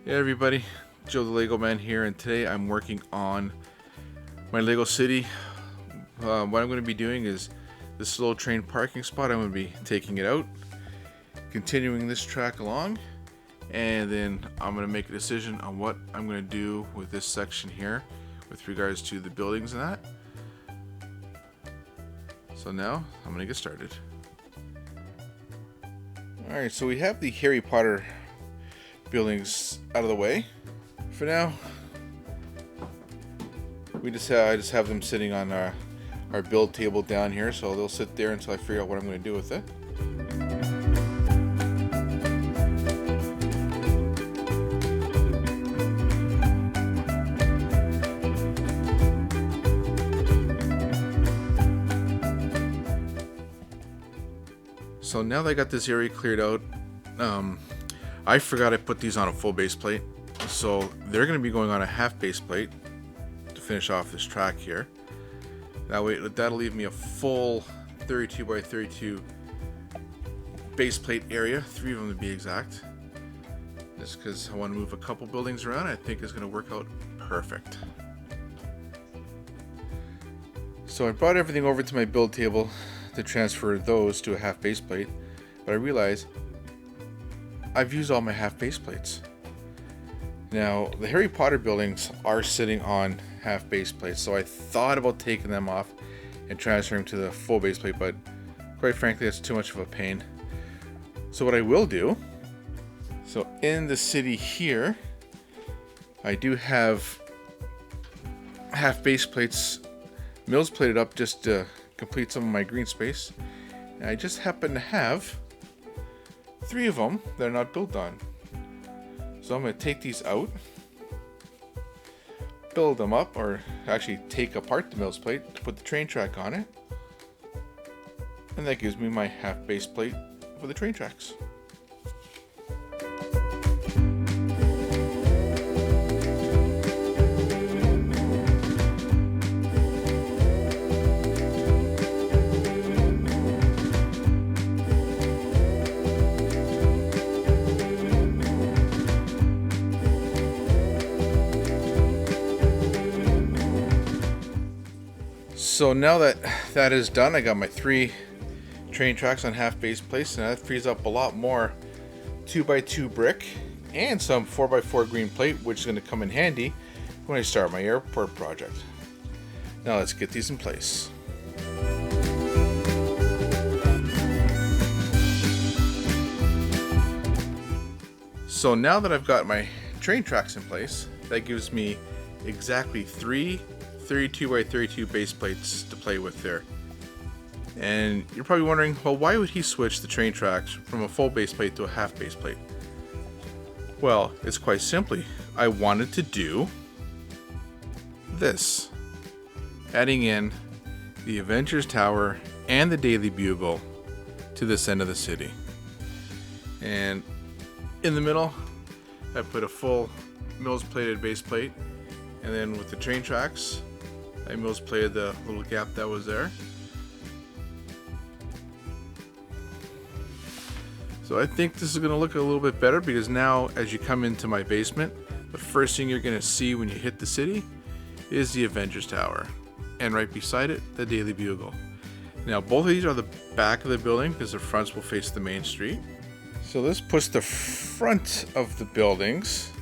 Hey everybody, Joe the Lego Man here, and today I'm working on my Lego City. What I'm going to be doing is this little train parking spot. I'm going to be taking it out, continuing this track along, and then I'm going to make a decision on what I'm going to do with this section here with regards to the buildings and that. So now I'm going to get started. Alright, so we have the Harry Potter buildings out of the way. For now, I just have them sitting on our build table down here, so they'll sit there until I figure out what I'm going to do with it. So now that I got this area cleared out, I forgot I put these on a full base plate, so they're going to be going on a half base plate to finish off this track here. That way, that'll leave me a full 32 by 32 base plate area, 3 of them to be exact. Just because I want to move a couple buildings around, I think it's going to work out perfect. So I brought everything over to my build table to transfer those to a half base plate, but I realized I've used all my half base plates. Now, the Harry Potter buildings are sitting on half base plates, so I thought about taking them off and transferring to the full base plate, but quite frankly, that's too much of a pain. So what I will do, so in the city here, I do have half base plates mills plated up just to complete some of my green space. And I just happen to have 3 of them that are not built on. So I'm going to take these out, build them up, or actually take apart the mills plate to put the train track on it. And that gives me my half base plate for the train tracks. So now that that is done, I got my 3 train tracks on half base plates, and that frees up a lot more 2x2 brick and some 4x4 green plate, which is going to come in handy when I start my airport project. Now let's get these in place. So now that I've got my train tracks in place, that gives me exactly 3 32 by 32 base plates to play with there. And you're probably wondering, well, why would he switch the train tracks from a full base plate to a half base plate? Well, it's quite simply, I wanted to do this, adding in the Avengers Tower and the Daily Bugle to this end of the city. And in the middle, I put a full mills plated base plate, and then with the train tracks, I mills plated the little gap that was there. So I think this is going to look a little bit better, because now as you come into my basement, the first thing you're going to see when you hit the city is the Avengers Tower, and right beside it, the Daily Bugle. Now both of these are the back of the building because the fronts will face the main street. So this puts the front of the buildings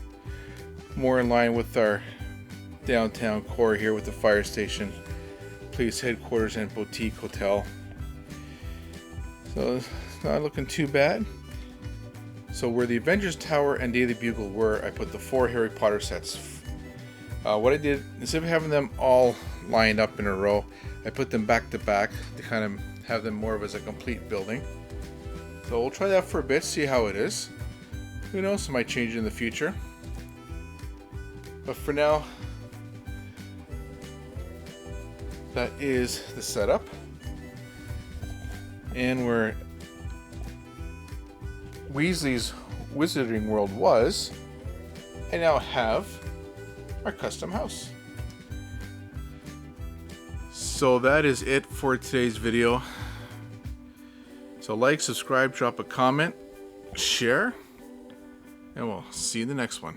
more in line with our downtown core here with the fire station, police headquarters, and boutique hotel. So it's not looking too bad. So where the Avengers Tower and Daily Bugle were, I put the 4 Harry Potter sets. What I did, instead of having them all lined up in a row, I put them back to back to kind of have them more of as a complete building. So we'll try that for a bit, see how it is. Who knows, it might change in the future. But for now, that is the setup. And where Weasley's Wizarding World was, I now have our custom house. So that is it for today's video. So like, subscribe, drop a comment, share, and we'll see you in the next one.